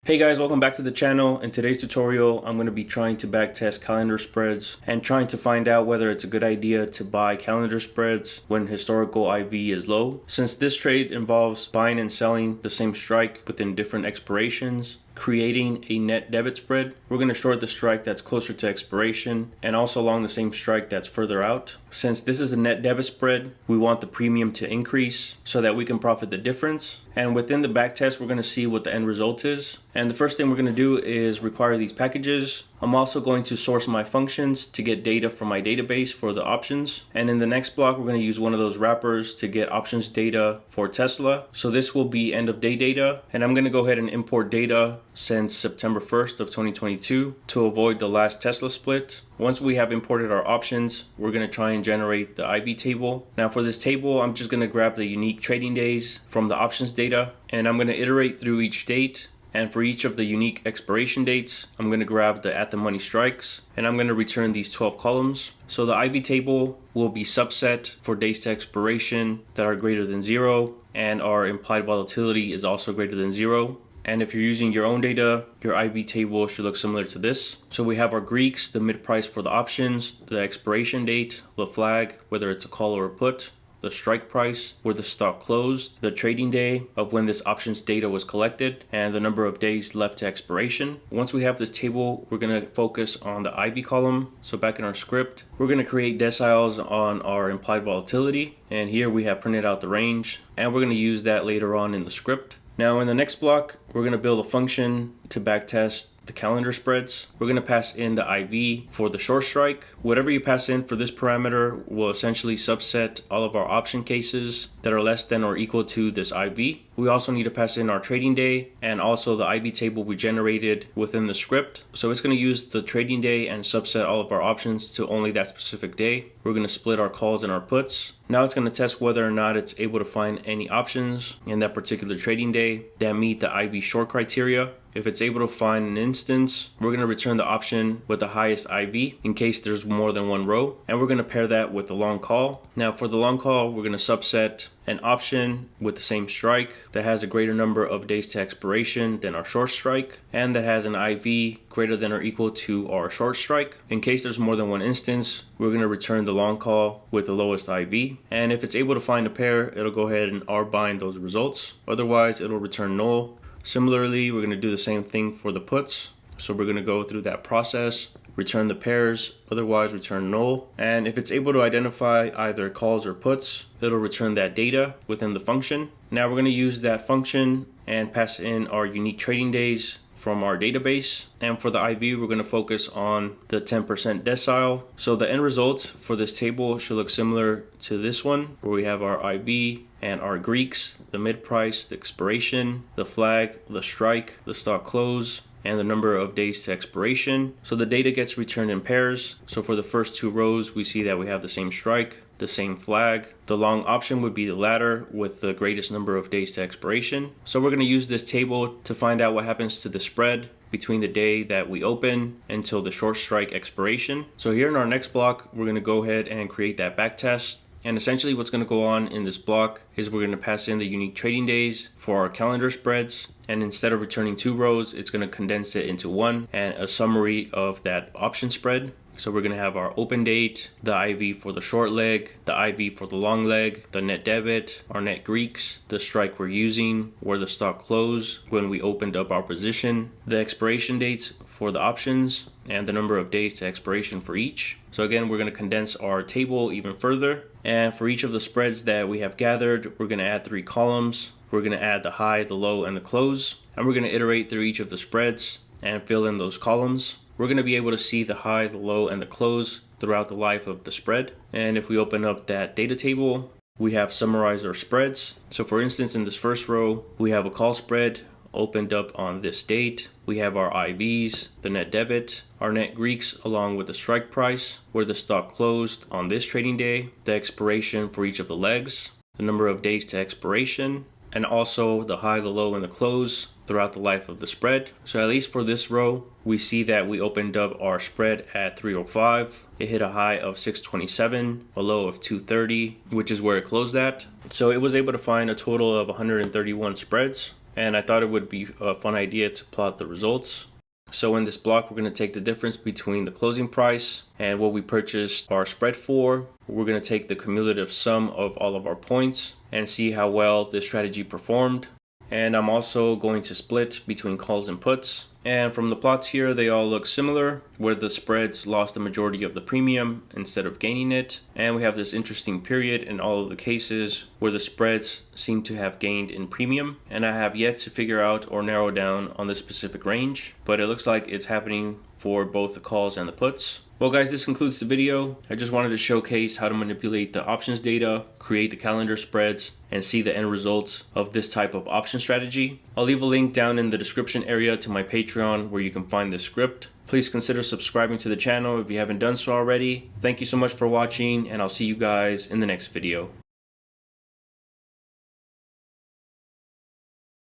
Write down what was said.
Hey guys, welcome back to the channel. In today's tutorial, I'm going to be trying to backtest calendar spreads and trying to find out whether it's a good idea to buy calendar spreads when historical IV is low. Since this trade involves buying and selling the same strike within different expirations, creating a net debit spread, we're going to short the strike that's closer to expiration and also along the same strike that's further out. Since this is a net debit spread, we want the premium to increase so that we can profit the difference. And within the backtest, we're going to see what the end result is. And the first thing we're going to do is require these packages. I'm also going to source my functions to get data from my database for the options. And in the next block, we're going to use one of those wrappers to get options data for Tesla. So this will be end of day data. And I'm going to go ahead and import data since September 1st of 2022 to avoid the last Tesla split. Once we have imported our options, we're going to try and generate the IV table. Now for this table, I'm just going to grab the unique trading days from the options data, and I'm going to iterate through each date. And for each of the unique expiration dates, I'm going to grab the at the money strikes, and I'm going to return these 12 columns. So the IV table will be subset for days to expiration that are greater than 0, and our implied volatility is also greater than 0. And if you're using your own data, your IV table should look similar to this. So we have our Greeks, the mid price for the options, the expiration date, the flag, whether it's a call or a put, the strike price, where the stock closed, the trading day of when this options data was collected, and the number of days left to expiration. Once we have this table, we're going to focus on the IV column. So back in our script, we're going to create deciles on our implied volatility. And here we have printed out the range, and we're going to use that later on in the script. Now in the next block, we're going to build a function to backtest the calendar spreads. We're going to pass in the IV for the short strike. Whatever you pass in for this parameter will essentially subset all of our option cases that are less than or equal to this IV. We also need to pass in our trading day and also the IV table we generated within the script. So it's going to use the trading day and subset all of our options to only that specific day. We're going to split our calls and our puts. Now it's going to test whether or not it's able to find any options in that particular trading day that meet the IV short criteria. If it's able to find an instance, we're going to return the option with the highest IV in case there's more than one row. And we're going to pair that with the long call. Now for the long call, we're going to subset an option with the same strike that has a greater number of days to expiration than our short strike, and that has an IV greater than or equal to our short strike. In case there's more than one instance, we're going to return the long call with the lowest IV. And if it's able to find a pair, it'll go ahead and R-bind those results. Otherwise, it'll return null. Similarly, we're going to do the same thing for the puts. So we're going to go through that process, return the pairs, otherwise return null. And if it's able to identify either calls or puts, it'll return that data within the function. Now we're going to use that function and pass in our unique trading days from our database. And for the IV, we're going to focus on the 10% decile. So the end result for this table should look similar to this one, where we have our IV and our Greeks, the mid price, the expiration, the flag, the strike, the stock close, and the number of days to expiration. So the data gets returned in pairs. So for the first two rows, we see that we have the same strike, the same flag. The long option would be the latter with the greatest number of days to expiration. So we're going to use this table to find out what happens to the spread between the day that we open until the short strike expiration. So here in our next block, we're going to go ahead and create that backtest. And essentially what's going to go on in this block is we're going to pass in the unique trading days for our calendar spreads. And instead of returning two rows, it's going to condense it into one and a summary of that option spread. So we're going to have our open date, the IV for the short leg, the IV for the long leg, the net debit, our net Greeks, the strike we're using, where the stock closed when we opened up our position, the expiration dates for the options, and the number of days to expiration for each. So again, we're going to condense our table even further. And for each of the spreads that we have gathered, we're going to add 3 columns. We're going to add the high, the low, and the close. And we're going to iterate through each of the spreads and fill in those columns. We're going to be able to see the high, the low, and the close throughout the life of the spread. And if we open up that data table, we have summarized our spreads. So for instance, in this first row, we have a call spread opened up on this date. We have our IVs, the net debit, our net Greeks along with the strike price, where the stock closed on this trading day, the expiration for each of the legs, the number of days to expiration, and also the high, the low, and the close throughout the life of the spread. So at least for this row, we see that we opened up our spread at 305. It hit a high of 627, a low of 230, which is where it closed at. So it was able to find a total of 131 spreads. and I thought it would be a fun idea to plot the results. So in this block, we're going to take the difference between the closing price and what we purchased our spread for. We're going to take the cumulative sum of all of our points and see how well this strategy performed. And I'm also going to split between calls and puts. And from the plots here, they all look similar, where the spreads lost the majority of the premium instead of gaining it. And we have this interesting period in all of the cases where the spreads seem to have gained in premium. And I have yet to figure out or narrow down on this specific range, but it looks like it's happening for both the calls and the puts. Well guys, this concludes the video. I just wanted to showcase how to manipulate the options data, create the calendar spreads, and see the end results of this type of option strategy. I'll leave a link down in the description area to my Patreon where you can find this script. Please consider subscribing to the channel if you haven't done so already. Thank you so much for watching, and I'll see you guys in the next video.